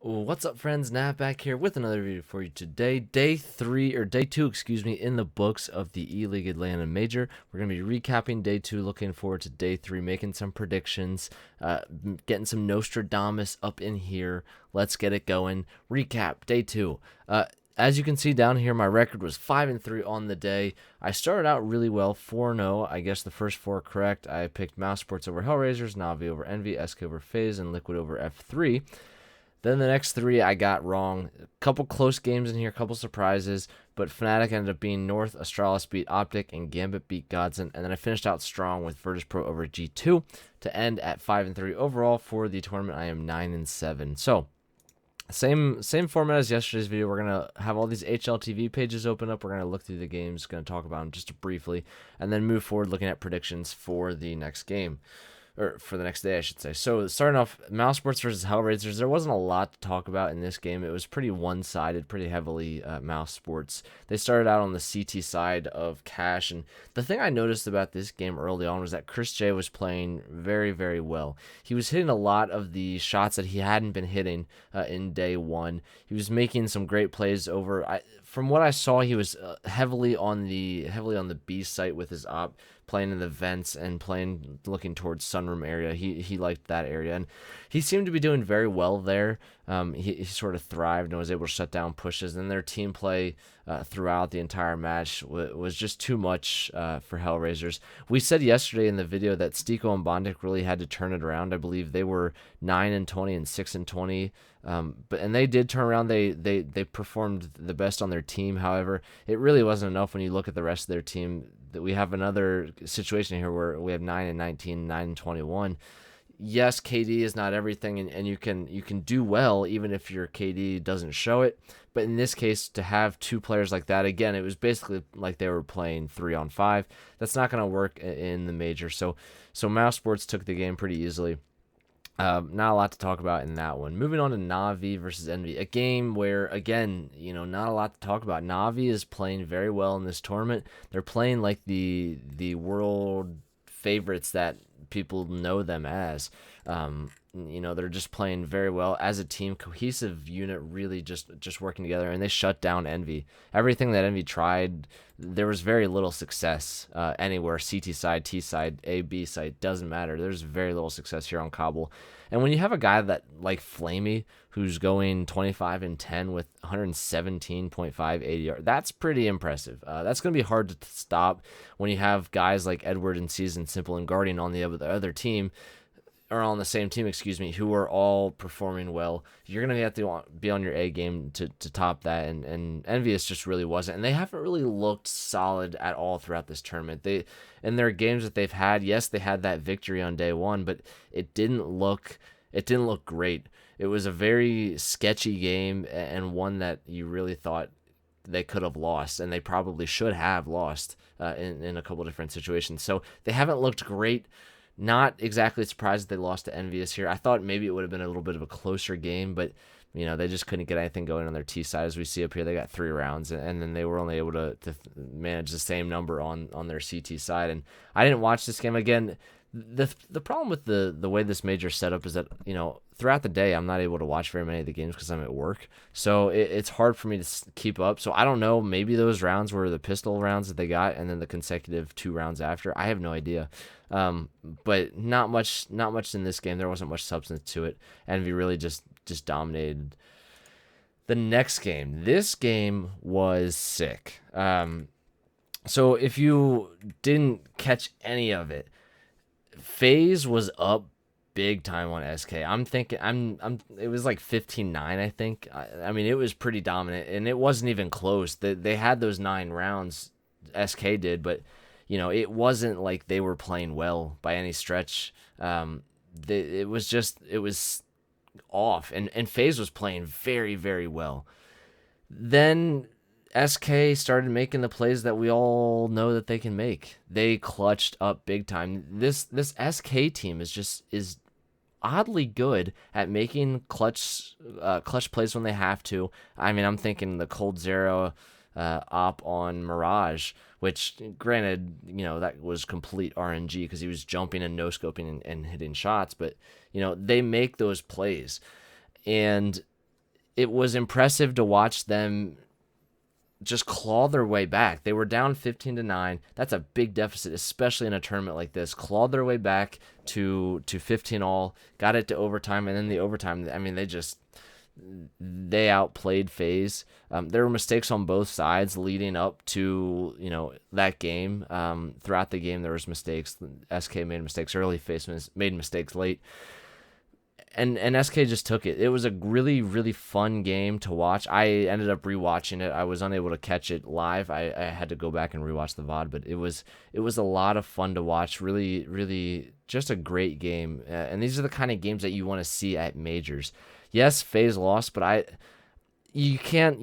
What's up, friends? Nav back here with another video for you today. Day 2, in the books of the ELEAGUE Atlanta Major. We're going to be recapping day 2, looking forward to day 3, making some predictions, getting some Nostradamus up in here. Let's get it going. Recap, day 2. As you can see down here, my record was 5-3 on the day. I started out really well, 4-0. I guess the first 4 correct. I picked Mouse Sports over Hellraisers, Navi over Envy, SK over FaZe, and Liquid over F3. Then the next 3 I got wrong. A couple close games in here, a couple surprises, but Fnatic ended up being North, Astralis beat Optic, and Gambit beat Godsend. And then I finished out strong with Virtus Pro over G2 to end at 5-3 overall. For the tournament, I am 9-7. So same format as yesterday's video. We're gonna have all these HLTV pages open up. We're gonna look through the games, gonna talk about them just briefly, and then move forward looking at predictions for the next game. Or for the next day, I should say. So starting off, Mouse Sports versus Hellraisers, there wasn't a lot to talk about in this game. It was pretty one-sided, pretty heavily Mouse Sports. They started out on the CT side of Cash, and the thing I noticed about this game early on was that Chris J was playing very, very well. He was hitting a lot of the shots that he hadn't been hitting in day 1. He was making some great plays over. From what I saw, he was heavily on the B site with his op, playing in the vents and playing looking towards sunroom area. He liked that area, and he seemed to be doing very well there. He sort of thrived and was able to shut down pushes. And their team play throughout the entire match was just too much for Hellraisers. We said yesterday in the video that Stiko and Bondic really had to turn it around. I believe they were 9-20 and 6-20. And they did turn around. They performed the best on their team. However, it really wasn't enough when you look at the rest of their team. That we have another situation here where we have 9-19, 9-21. Yes, KD is not everything, and you can do well even if your KD doesn't show it. But in this case, to have 2 players like that, again, it was basically like they were playing 3-on-5. That's not going to work in the major. So Mouse Sports took the game pretty easily. Not a lot to talk about in that one. Moving on to Navi versus Envy, a game where, again, not a lot to talk about. Navi is playing very well in this tournament. They're playing like the world favorites that people know them as. They're just playing very well as a team, cohesive unit, really just working together, and they shut down Envy. Everything that Envy tried, there was very little success anywhere. CT side, T side, A, B side, doesn't matter. There's very little success here on Cobble. And when you have a guy that like Flamey, who's going 25-10 with 117.5 ADR, that's pretty impressive. That's going to be hard to stop when you have guys like Edward and Season, Simple, and Guardian on the other team, or on the same team, who are all performing well. You're going to have to be on your A game to top that, and Envious just really wasn't. And they haven't really looked solid at all throughout this tournament. In their games that they've had, yes, they had that victory on day 1, but it didn't look great. It was a very sketchy game, and one that you really thought they could have lost, and they probably should have lost in a couple different situations. So they haven't looked great. Not exactly surprised that they lost to Envious here. I thought maybe it would have been a little bit of a closer game, but they just couldn't get anything going on their T side. As we see up here, they got 3 rounds, and then they were only able to manage the same number on their CT side. And I didn't watch this game again. The problem with the way this major set up is that throughout the day I'm not able to watch very many of the games because I'm at work, so it's hard for me to keep up. So I don't know, maybe those rounds were the pistol rounds that they got, and then the consecutive 2 rounds after. I have no idea. But not much in this game. There wasn't much substance to it. Envy really just dominated. The next game, this game was sick. So if you didn't catch any of it, FaZe was up big time on SK. I'm thinking it was like 15-9, I think. I mean, it was pretty dominant, and it wasn't even close. They had those 9 rounds, SK did, but it wasn't like they were playing well by any stretch. It was off, and FaZe was playing very, very well. Then SK started making the plays that we all know that they can make. They clutched up big time. This SK team is oddly good at making clutch plays when they have to. I mean, I'm thinking the Cold Zero op on Mirage, which granted, that was complete RNG because he was jumping and no-scoping and hitting shots, but they make those plays. And it was impressive to watch them just claw their way back. They were down 15-9. That's a big deficit, especially in a tournament like this. Clawed their way back to 15 all, got it to overtime, and then the overtime, I mean, they outplayed FaZe. There were mistakes on both sides leading up to, that game. Throughout the game, there was mistakes. SK made mistakes early, FaZe made mistakes late. And SK just took it. It was a really, really fun game to watch. I ended up rewatching it. I was unable to catch it live. I had to go back and rewatch the VOD, but it was a lot of fun to watch. Really, really just a great game. And these are the kind of games that you want to see at majors. Yes, FaZe lost, but you can't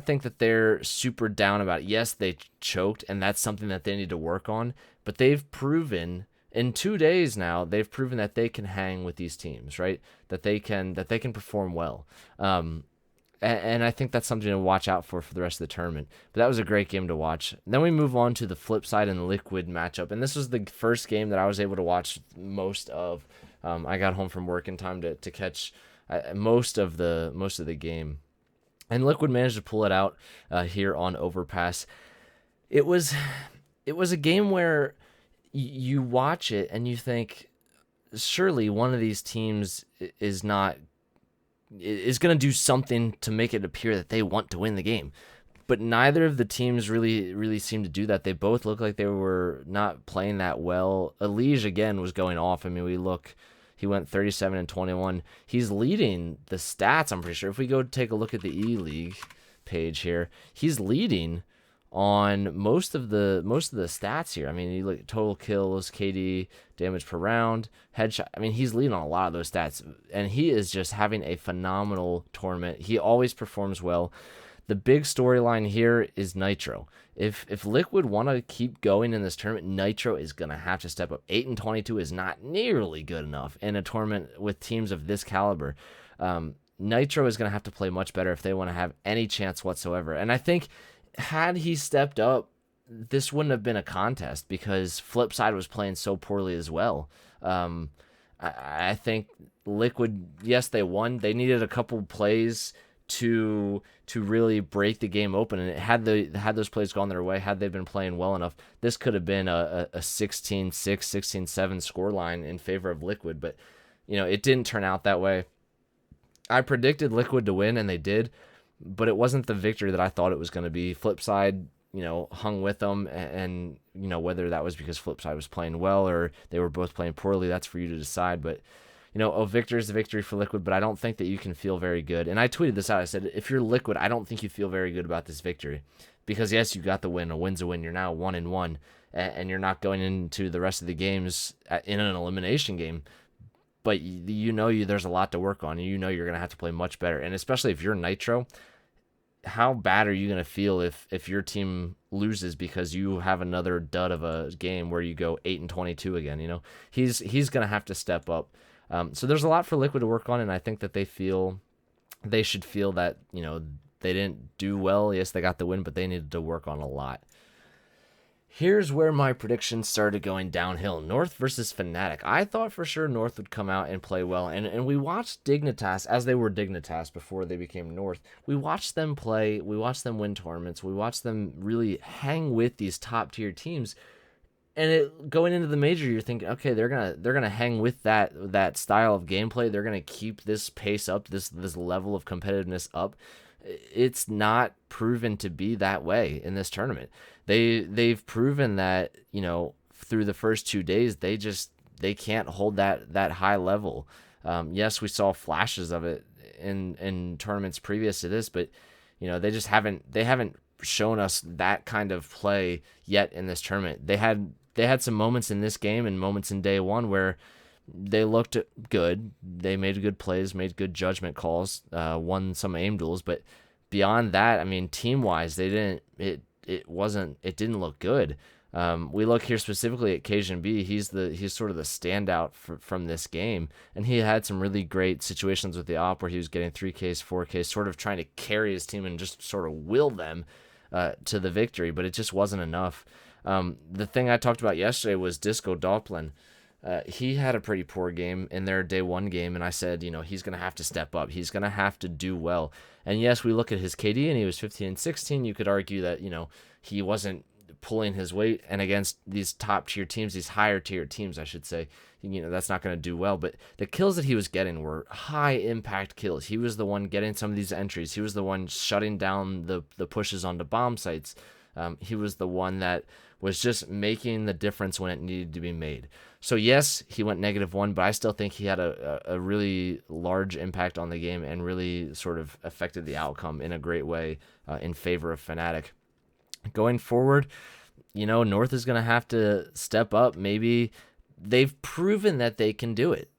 think that they're super down about it. Yes, they choked, and that's something that they need to work on, but they've proven in 2 days now, they've proven that they can hang with these teams, right? That they can perform well. And I think that's something to watch out for the rest of the tournament. But that was a great game to watch. Then we move on to the flip side and Liquid matchup. And this was the first game that I was able to watch most of. I got home from work in time to catch most of the game. And Liquid managed to pull it out here on Overpass. It was a game where you watch it and you think, surely one of these teams is going to do something to make it appear that they want to win the game. But neither of the teams really seemed to do that. They both looked like they were not playing that well. ELEAGUE, again, was going off. I mean, he went 37-21. He's leading the stats, I'm pretty sure. If we go take a look at the ELEAGUE page here, he's leading on most of the stats here. I mean, you look at total kills, KD, damage per round, headshot. I mean, he's leading on a lot of those stats, and he is just having a phenomenal tournament. He always performs well. The big storyline here is Nitro. If Liquid want to keep going in this tournament, Nitro is going to have to step up. 8-22 is not nearly good enough in a tournament with teams of this caliber. Nitro is going to have to play much better if they want to have any chance whatsoever. And I think had he stepped up, this wouldn't have been a contest because Flipside was playing so poorly as well. I think Liquid, yes, they won. They needed a couple plays to really break the game open, and had those plays gone their way, had they been playing well enough, this could have been a 16-6, 16-7 scoreline in favor of Liquid. But it didn't turn out that way. I predicted Liquid to win, and they did. But it wasn't the victory that I thought it was going to be. Flipside, hung with them, and whether that was because Flipside was playing well or they were both playing poorly, that's for you to decide. But, a victory is a victory for Liquid, but I don't think that you can feel very good. And I tweeted this out. I said, if you're Liquid, I don't think you feel very good about this victory. Because, yes, you got the win. A win's a win. You're now 1-1, and you're not going into the rest of the games in an elimination game. But there's a lot to work on, and you're going to have to play much better. And especially if you're Nitro, how bad are you going to feel if your team loses because you have another dud of a game where you go 8-22 again? He's going to have to step up. So there's a lot for Liquid to work on, and I think that they should feel that they didn't do well. Yes, they got the win, but they needed to work on a lot. Here's where my predictions started going downhill. North versus Fnatic. I thought for sure North would come out and play well. And we watched Dignitas as they were Dignitas before they became North. We watched them play. We watched them win tournaments. We watched them really hang with these top tier teams. And going into the major, you're thinking, okay, they're gonna hang with that style of gameplay. They're gonna keep this pace up, this level of competitiveness up. It's not proven to be that way in this tournament. They've proven that through the first 2 days they can't hold that high level. Yes, we saw flashes of it in tournaments previous to this, but they haven't shown us that kind of play yet in this tournament. They had some moments in this game and moments in day one where they looked good. They made good plays, made good judgment calls, won some aim duels, but beyond that, I mean, team-wise, it didn't look good. We look here specifically at Cajun B. He's sort of the standout from this game, and he had some really great situations with the op where he was getting 3Ks, 4Ks, sort of trying to carry his team and just sort of will them to the victory, but it just wasn't enough. The thing I talked about yesterday was Disco Doppelin. he had a pretty poor game in their day one game, and I said, he's going to have to step up. He's going to have to do well. And yes, we look at his KD, and he was 15 and 16. You could argue that, he wasn't pulling his weight, and against these top tier teams, these higher tier teams, I should say, that's not going to do well. But the kills that he was getting were high impact kills. He was the one getting some of these entries. He was the one shutting down the pushes onto bomb sites. He was the one that was just making the difference when it needed to be made. So yes, he went -1, but I still think he had a really large impact on the game and really sort of affected the outcome in a great way in favor of Fnatic. Going forward, North is going to have to step up. Maybe they've proven that they can do it,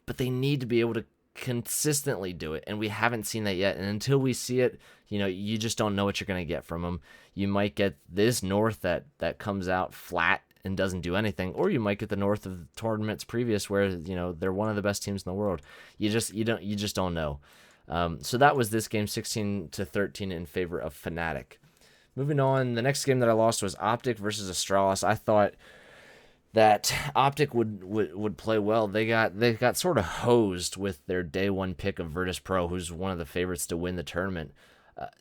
but they need to be able to consistently do it, and we haven't seen that yet. And until we see it, you just don't know what you're going to get from them. You might get this North that comes out flat and doesn't do anything, or you might get the North of the tournaments previous where they're one of the best teams in the world. You just don't know. So that was this game, 16-13 in favor of Fnatic. Moving on, the next game that I lost was Optic versus Astralis. I thought that Optic would play well. They got sort of hosed with their day one pick of Virtus Pro, who's one of the favorites to win the tournament.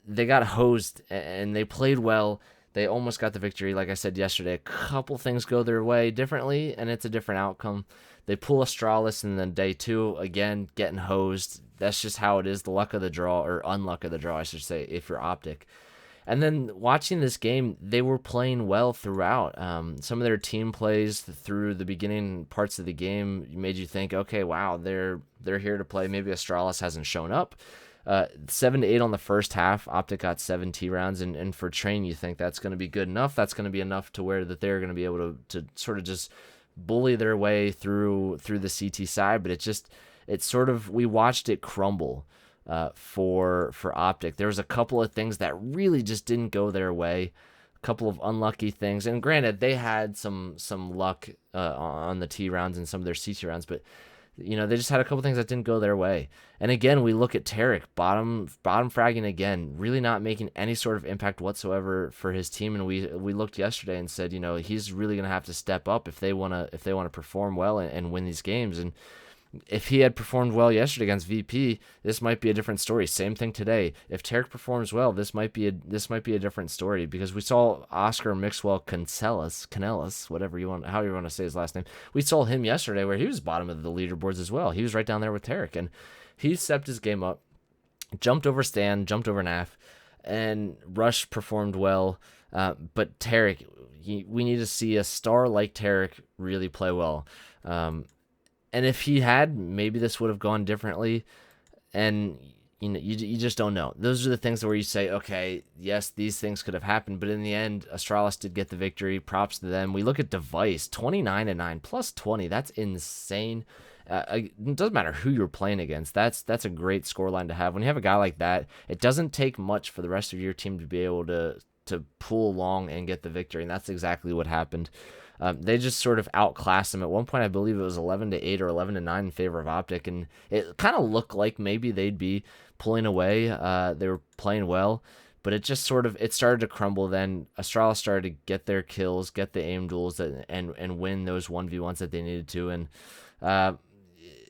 They got hosed, and they played well. They almost got the victory. Like I said yesterday, a couple things go their way differently, and it's a different outcome. They pull Astralis, and then day two, again, getting hosed. That's just how it is, the luck of the draw, or unluck of the draw, I should say, if you're Optic. And then watching this game, they were playing well throughout. Some of their team plays through the beginning parts of the game made you think, okay, wow, they're here to play. Maybe Astralis hasn't shown up. 7-8 on the first half. Optic got 7 T rounds, and for Train, you think that's going to be good enough. That's going to be enough to where that they're going to be able to sort of just bully their way through the CT side. But we watched it crumble for Optic. There was a couple of things that really just didn't go their way. A couple of unlucky things, and granted, they had some luck on the T rounds and some of their CT rounds, but they just had a couple things that didn't go their way. And again, we look at Tarek, bottom fragging again, really not making any sort of impact whatsoever for his team. And we looked yesterday and said, he's really going to have to step up if they want to perform well and win these games. And if he had performed well yesterday against VP, this might be a different story. Same thing today. If Tarek performs well, this might be a different story, because we saw Oscar Mixwell Canellis, however you want to say his last name. We saw him yesterday where he was bottom of the leaderboards as well. He was right down there with Tarek, and he stepped his game up, jumped over Stan, jumped over Naf, and Rush performed well. But Tarek, we need to see a star like Tarek really play well. And if he had, maybe this would have gone differently. And you just don't know. Those are the things where you say, okay, yes, these things could have happened, but in the end, Astralis did get the victory. Props to them. We look at Device, 29-9 plus 20. That's insane. It doesn't matter who you're playing against. That's a great scoreline to have. When you have a guy like that, it doesn't take much for the rest of your team to be able to pull along and get the victory, and that's exactly what happened. They just sort of outclassed them. At one point, I believe it was 11-8 or 11-9 in favor of Optic, and it kind of looked like maybe they'd be pulling away. They were playing well, but it just it started to crumble. Then Astralis started to get their kills, get the aim duels, and win those 1v1s that they needed to, and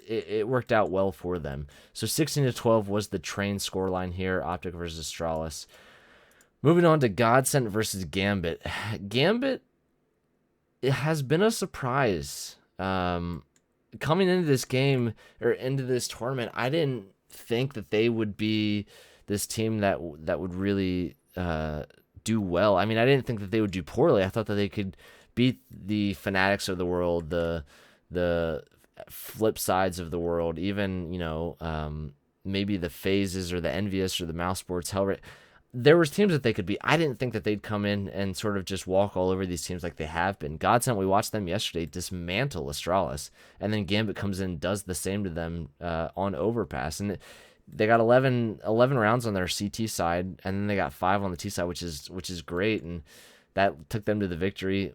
it worked out well for them. So 16-12 was the Train scoreline here, Optic versus Astralis. Moving on to Godsent versus Gambit. Gambit, it has been a surprise. Coming into this game, or into this tournament, I didn't think that they would be this team that would really do well. I mean, I didn't think that they would do poorly. I thought that they could beat the Fanatics of the world, the flip sides of the world, even, maybe the Phases or the Envious or the Mouse Sports Hellra. There was teams that they could beat. I didn't think that they'd come in and sort of just walk all over these teams like they have been. Godsent, we watched them yesterday dismantle Astralis, and then Gambit comes in and does the same to them on Overpass. And they got 11 rounds on their CT side, and then they got 5 on the T side, which is great, and that took them to the victory.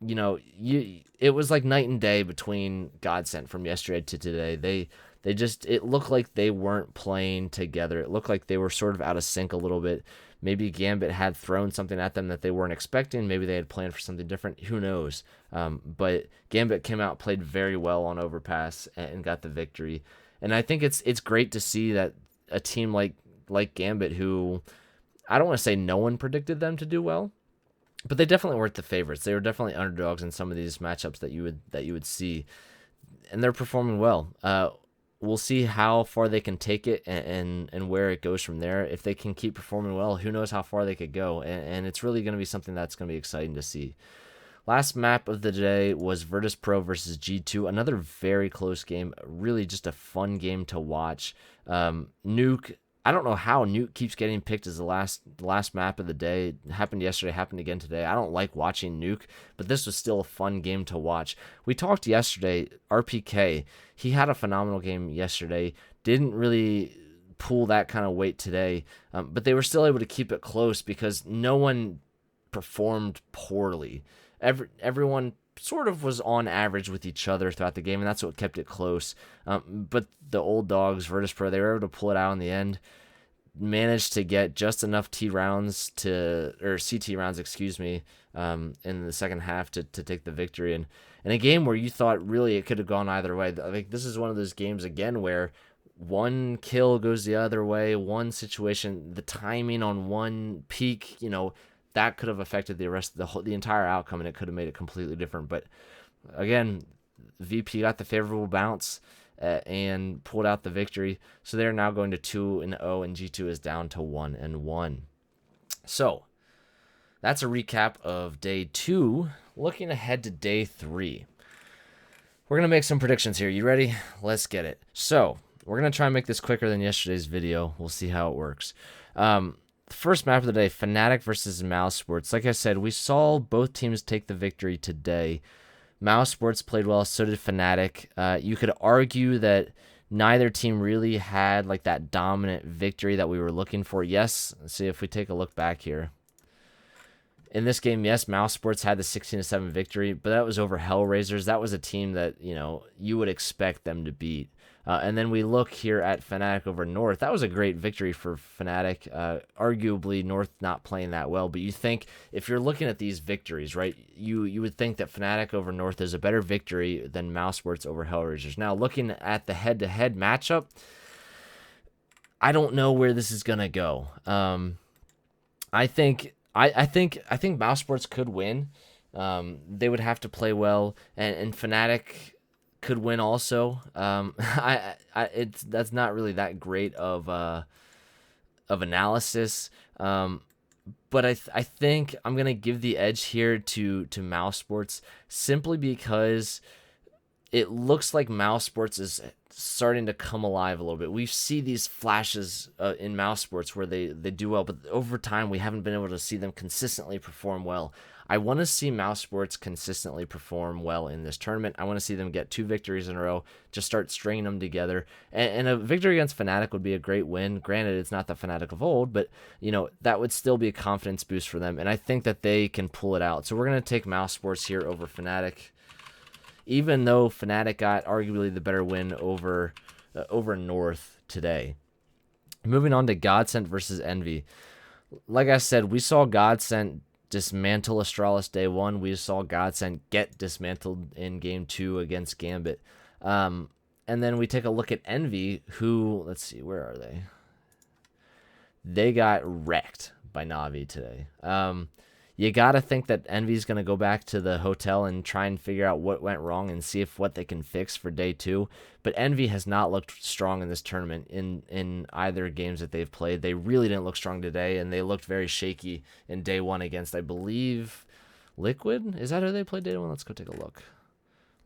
It was like night and day between Godsent from yesterday to today. it looked like they weren't playing together. It looked like they were sort of out of sync a little bit. Maybe Gambit had thrown something at them that they weren't expecting. Maybe they had planned for something different. Who knows? But Gambit came out, played very well on Overpass, and got the victory. And I think it's great to see that a team like Gambit, who I don't want to say no one predicted them to do well, but they definitely weren't the favorites. They were definitely underdogs in some of these matchups that you would see, and they're performing well. We'll see how far they can take it and where it goes from there. If they can keep performing well, who knows how far they could go. And it's really going to be something that's going to be exciting to see. Last map of the day was Virtus Pro versus G2. Another very close game. Really just a fun game to watch. Nuke, I don't know how Nuke keeps getting picked as the last map of the day. It happened yesterday, happened again today. I don't like watching Nuke, but this was still a fun game to watch. We talked yesterday, RPK, he had a phenomenal game yesterday. Didn't really pull that kind of weight today, but they were still able to keep it close because no one performed poorly. Everyone sort of was on average with each other throughout the game, and that's what kept it close. But the old dogs, Virtus Pro, they were able to pull it out in the end, managed to get just enough CT rounds, in the second half to take the victory. And in a game where you thought really it could have gone either way, like this is one of those games again where one kill goes the other way, one situation, the timing on one peak, that could have affected the entire outcome, and it could have made it completely different. But again, VP got the favorable bounce and pulled out the victory. So they're now going to 2-0, and G2 is down to 1-1. So that's a recap of day 2. Looking ahead to day 3, we're going to make some predictions here. You ready? Let's get it. So we're going to try and make this quicker than yesterday's video. We'll see how it works. First map of the day, Fnatic versus Mouse Sports. Like I said, we saw both teams take the victory today. Mouse Sports played well, so did Fnatic. You could argue that neither team really had like that dominant victory that we were looking for. Yes, let's see if we take a look back here. In this game, yes, Mouse Sports had the 16-7 victory, but that was over Hellraisers. That was a team that, you would expect them to beat. And then we look here at Fnatic over North. That was a great victory for Fnatic. Arguably, North not playing that well. But you think, if you're looking at these victories, right, you would think that Fnatic over North is a better victory than Mouse Sports over Hellraisers. Now, looking at the head-to-head matchup, I don't know where this is going to go. I think Mouse Sports could win. They would have to play well, and Fnatic could win also. That's not really that great of analysis. But I think I'm gonna give the edge here to Mouse Sports simply because it looks like Mouse Sports is starting to come alive a little bit. We see these flashes in Mouse Sports where they do well, but over time we haven't been able to see them consistently perform well. I want to see Mouse Sports consistently perform well in this tournament. I want to see them get 2 victories in a row, just start stringing them together. And a victory against Fnatic would be a great win. Granted, it's not the Fnatic of old, but, that would still be a confidence boost for them. And I think that they can pull it out. So we're going to take Mouse Sports here over Fnatic, even though Fnatic got arguably the better win over North today. Moving on to Godsent versus Envy. Like I said, we saw Godsent dismantle Astralis day 1. We saw Godsent get dismantled in game 2 against Gambit. And then we take a look at Envy, who, let's see, where are they? They got wrecked by Na'Vi today. You got to think that Envy's going to go back to the hotel and try and figure out what went wrong and see what they can fix for day 2. But Envy has not looked strong in this tournament in either games that they've played. They really didn't look strong today, and they looked very shaky in day 1 against, I believe, Liquid? Is that who they played day 1? Let's go take a look.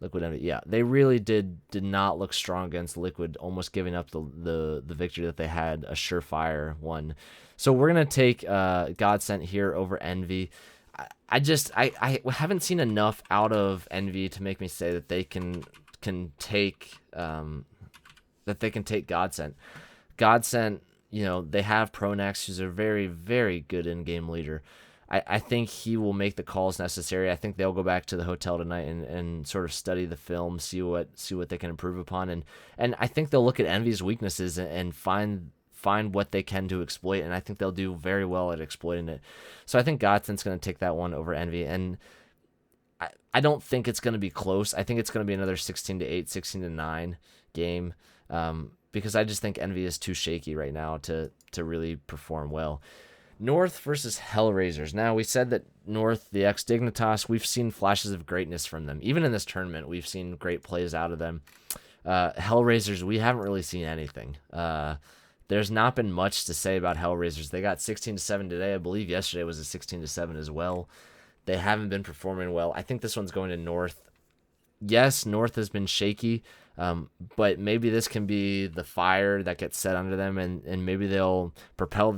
Liquid Envy. Yeah, they really did not look strong against Liquid, almost giving up the victory that they had, a surefire one. So we're going to take Godsent here over Envy. I haven't seen enough out of Envy to make me say that they can take Godsent. Godsent, they have Pronex, who's a very, very good in-game leader. I think he will make the calls necessary. I think they'll go back to the hotel tonight and sort of study the film, see what they can improve upon, and I think they'll look at Envy's weaknesses and find what they can to exploit, and I think they'll do very well at exploiting it. So I think Godson's going to take that one over Envy, and I don't think it's going to be close. I think it's going to be another 16-8, 16-9 game, because I just think Envy is too shaky right now to really perform well. North versus Hellraisers. Now, we said that North, the ex-Dignitas, we've seen flashes of greatness from them. Even in this tournament, we've seen great plays out of them. Hellraisers, we haven't really seen anything. There's not been much to say about Hellraisers. They got 16-7 today. I believe yesterday was a 16-7 as well. They haven't been performing well. I think this one's going to North. Yes, North has been shaky, but maybe this can be the fire that gets set under them, and maybe it'll propel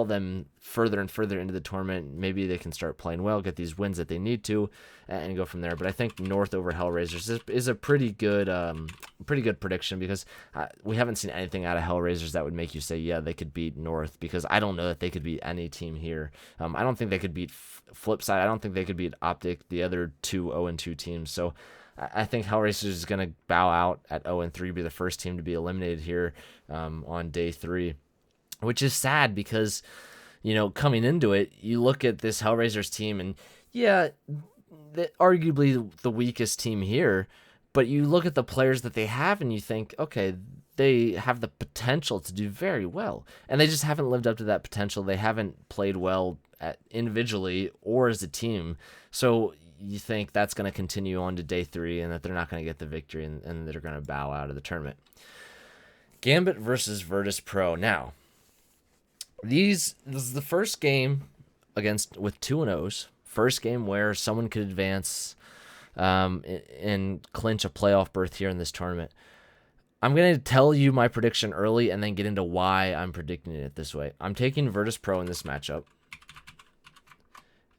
them further and further into the tournament. Maybe they can start playing well, get these wins that they need to, and go from there. But I think North over Hellraisers is a pretty good prediction, because we haven't seen anything out of Hellraisers that would make you say, yeah, they could beat North, because I don't know that they could beat any team here. I don't think they could beat Flipside. I don't think they could beat Optic, the other two 0-2 teams. So I think Hellraisers is going to bow out at 0-3, be the first team to be eliminated here on day 3, which is sad because, coming into it, you look at this Hellraisers team and, yeah, arguably the weakest team here, but you look at the players that they have and you think, okay, they have the potential to do very well, and they just haven't lived up to that potential. They haven't played well individually or as a team, so you think that's going to continue on to day 3 and that they're not going to get the victory and they're going to bow out of the tournament. Gambit versus Virtus Pro. Now, this is the first game with 2-0s. First game where someone could advance and clinch a playoff berth here in this tournament. I'm going to tell you my prediction early and then get into why I'm predicting it this way. I'm taking Virtus Pro in this matchup.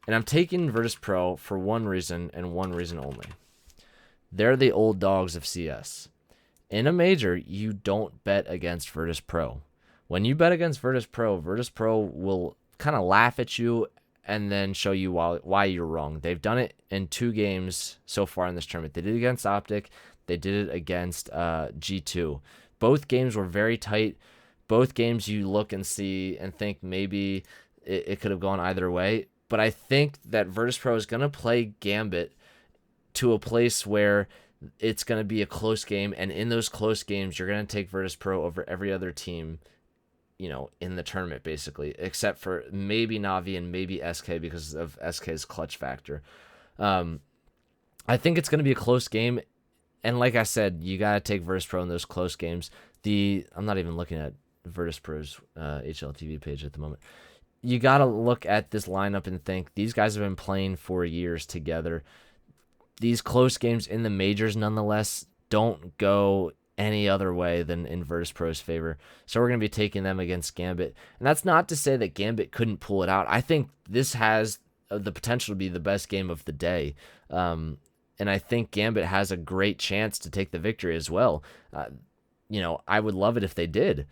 And I'm taking Virtus Pro for one reason and one reason only. They're the old dogs of CS. In a major, you don't bet against Virtus Pro. When you bet against Virtus Pro will kind of laugh at you and then show you why you're wrong. They've done it in 2 games so far in this tournament. They did it against Optic. They did it against G2. Both games were very tight. Both games you look and see and think maybe it could have gone either way. But I think that Virtus Pro is going to play Gambit to a place where it's going to be a close game. And in those close games, you're going to take Virtus Pro over every other team, in the tournament, basically, except for maybe Navi and maybe SK because of SK's clutch factor. I think it's going to be a close game. And like I said, you got to take Virtus Pro in those close games. I'm not even looking at Virtus Pro's HLTV page at the moment. You got to look at this lineup and think these guys have been playing for years together. These close games in the majors, nonetheless, don't go any other way than in Virtus Pro's favor. So we're going to be taking them against Gambit. And that's not to say that Gambit couldn't pull it out. I think this has the potential to be the best game of the day. And I think Gambit has a great chance to take the victory as well. I would love it if they did.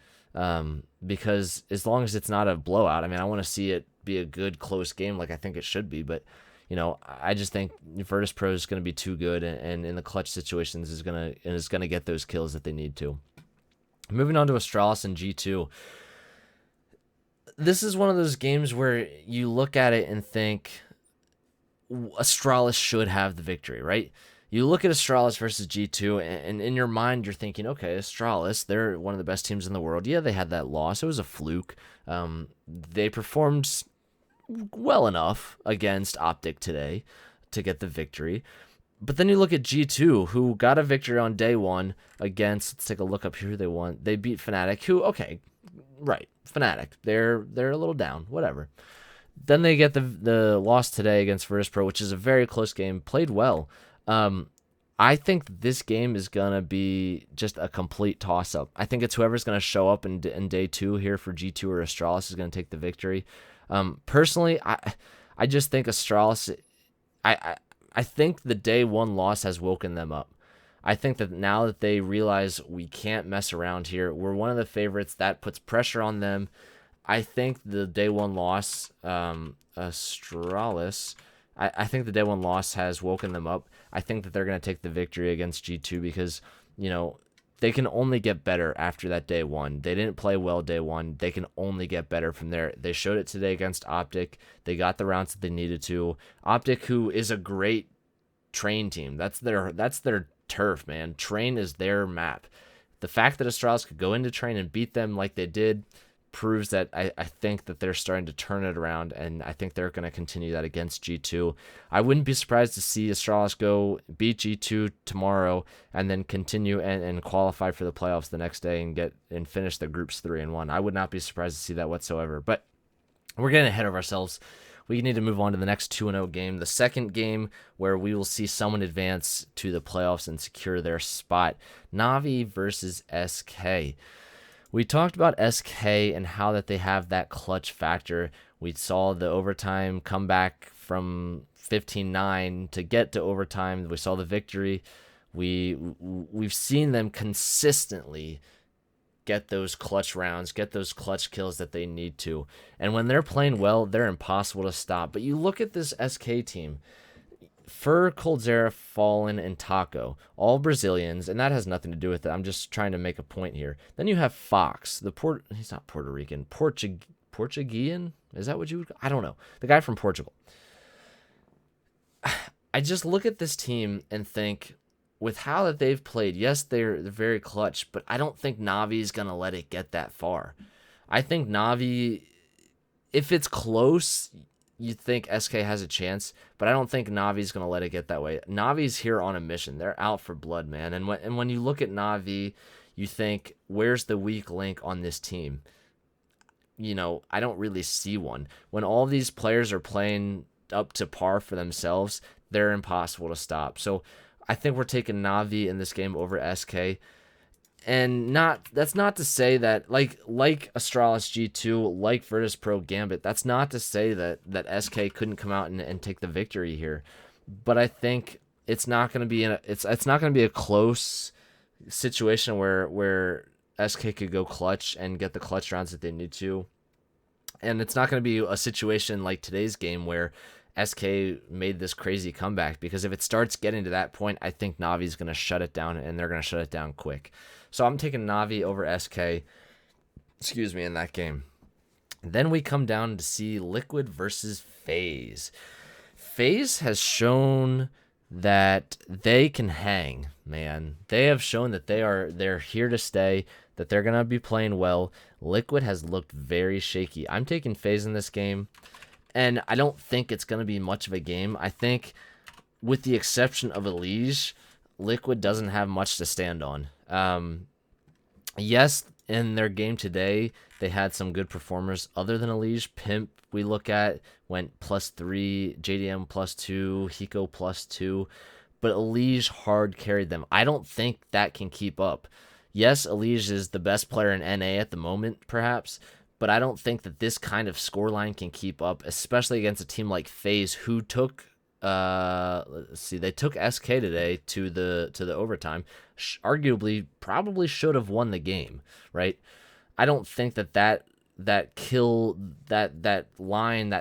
Because as long as it's not a blowout, I want to see it be a good close game like I think it should be, but I just think Virtus Pro is going to be too good, and in the clutch situations is going to get those kills that they need to. Moving on to Astralis and G2. This is one of those games where you look at it and think Astralis should have the victory, right? You look at Astralis versus G2, and in your mind, you're thinking, okay, Astralis, they're one of the best teams in the world. Yeah, they had that loss. It was a fluke. They performed well enough against Optic today to get the victory. But then you look at G2, who got a victory on day 1 against, let's take a look up here who they won. They beat Fnatic, who, okay, right, Fnatic. They're a little down, whatever. Then they get the loss today against Virtus Pro, which is a very close game, played well. I think this game is going to be just a complete toss-up. I think it's whoever's going to show up in day 2 here for G2 or Astralis is going to take the victory. Personally, I just think Astralis, I think the day 1 loss has woken them up. I think that now that they realize we can't mess around here, we're one of the favorites, that puts pressure on them. I think the day 1 loss Astralis, I think the day one loss has woken them up. I think that they're going to take the victory against G2 because, you know, they can only get better after that day one. They didn't play well day one. They can only get better from there. They showed it today against Optic. They got the rounds that they needed to. Optic, who is a great train team. That's their turf, man. Train is their map. The fact that Astralis could go into train and beat them like they did proves that I think that they're starting to turn it around, and I think they're going to continue that against G2. I wouldn't be surprised to see Astralis go beat G2 tomorrow and then continue and qualify for the playoffs the next day and finish the groups 3-1. I would not be surprised to see that whatsoever. But we're getting ahead of ourselves. We need to move on to the next 2-0 game, the second game where we will see someone advance to the playoffs and secure their spot. Navi versus SK. We talked about SK and how that they have that clutch factor. We saw the overtime comeback from 15-9 to get to overtime. We saw the victory. We've seen them consistently get those clutch rounds, get those clutch kills that they need to. And when they're playing well, they're impossible to stop. But you look at this SK team. Fur, Coldzera, Fallen, and Taco, all Brazilians, and that has nothing to do with it. I'm just trying to make a point here. Then you have Fox, he's not Puerto Rican, Portuguean? Is that what you would? I don't know. The guy from Portugal. I just look at this team and think, with how that they've played, yes, they're very clutch, but I don't think Navi's going to let it get that far. I think Navi, if it's close, you think SK has a chance, but I don't think Navi's going to let it get that way. Navi's here on a mission. They're out for blood, man. And when you look at Navi, you think, where's the weak link on this team? You know, I don't really see one. When all these players are playing up to par for themselves, they're impossible to stop. So I think we're taking Navi in this game over SK. And that's not to say that like Astralis G2, like Virtus Pro Gambit, that's not to say that SK couldn't come out and take the victory here. But I think it's not going to be it's not going to be a close situation where SK could go clutch and get the clutch rounds that they need to. And it's not going to be a situation like today's game where SK made this crazy comeback, because if it starts getting to that point, I think Navi's going to shut it down, and they're going to shut it down quick. So I'm taking Navi over SK, in that game. Then we come down to see Liquid versus FaZe. FaZe has shown that they can hang, man. They have shown that they're here to stay, that they're going to be playing well. Liquid has looked very shaky. I'm taking FaZe in this game, and I don't think it's going to be much of a game. I think, with the exception of ELEAGUE, Liquid doesn't have much to stand on. Yes, in their game today, they had some good performers other than ELEAGUE. Pimp, we look at, went +3, JDM +2, Hiko +2, but ELEAGUE hard carried them. I don't think that can keep up. Yes, ELEAGUE is the best player in NA at the moment, perhaps, but I don't think that this kind of scoreline can keep up, especially against a team like FaZe, who took they took SK today to the overtime. Arguably, probably should have won the game, right? I don't think that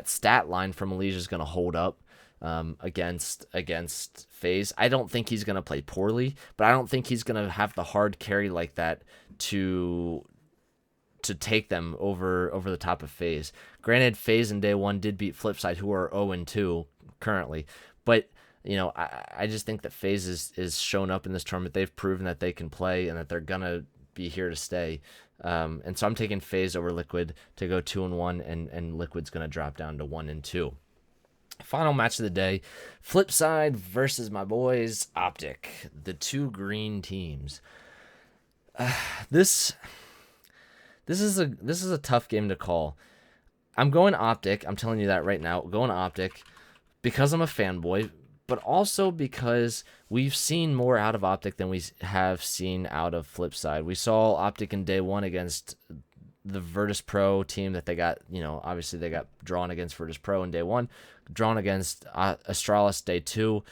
stat line from ELEAGUE is going to hold up against FaZe. I don't think he's going to play poorly, but I don't think he's going to have the hard carry like that to take them over the top of FaZe. Granted, FaZe in day one did beat Flipside, who are 0-2 currently, but you know, I just think that FaZe is shown up in this tournament. They've proven that they can play and that they're gonna be here to stay. And so I'm taking FaZe over Liquid to go 2-1, and Liquid's gonna drop down to 1-2. Final match of the day: Flipside versus my boys Optic, the two green teams. This is a tough game to call. I'm going Optic. I'm telling you that right now. Going Optic because I'm a fanboy, but also because we've seen more out of Optic than we have seen out of Flipside. We saw Optic in day one against the Virtus Pro team that they got, obviously they got drawn against Virtus Pro in day one, drawn against Astralis day two.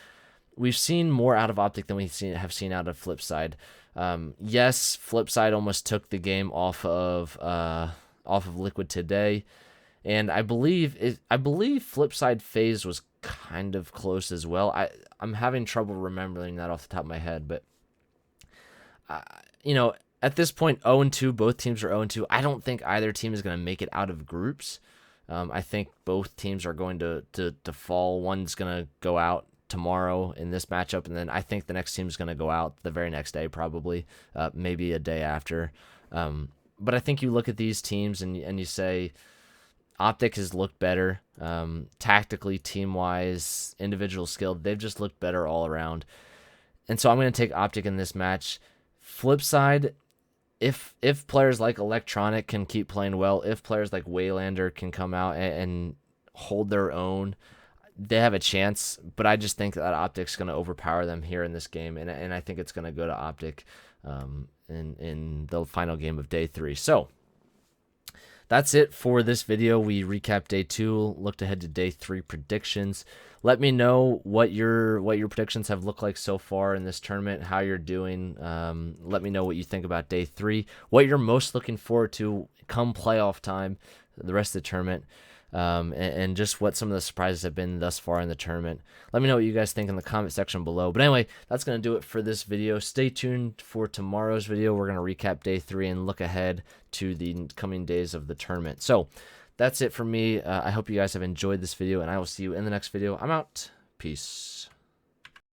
We've seen more out of Optic than we have seen out of Flipside. Yes, Flipside almost took the game off of Liquid today, And I believe Flipside FaZe was kind of close as well. I'm having trouble remembering that off the top of my head, but you know, at this point, 0-2, both teams are 0-2. I don't think either team is going to make it out of groups. I think both teams are going to fall. One's going to go out tomorrow in this matchup, and then I think the next team's going to go out the very next day, probably, maybe a day after. But I think you look at these teams and you say, Optic has looked better, tactically, team-wise, individual skill. They've just looked better all around. And so I'm going to take Optic in this match. Flip side, if players like Electronic can keep playing well, if players like Waylander can come out and hold their own, they have a chance. But I just think that Optic's going to overpower them here in this game, and I think it's going to go to Optic in the final game of day 3. So that's it for this video. We recapped day 2, looked ahead to day 3 predictions. Let me know what your predictions have looked like so far in this tournament, how you're doing. Let me know what you think about day 3, what you're most looking forward to come playoff time, the rest of the tournament, and just what some of the surprises have been thus far in the tournament. Let me know what you guys think in the comment section below. But anyway, that's going to do it for this video. Stay tuned for tomorrow's video. We're going to recap day 3 and look ahead to the coming days of the tournament. So that's it for me. I hope you guys have enjoyed this video, and I will see you in the next video. I'm out. Peace.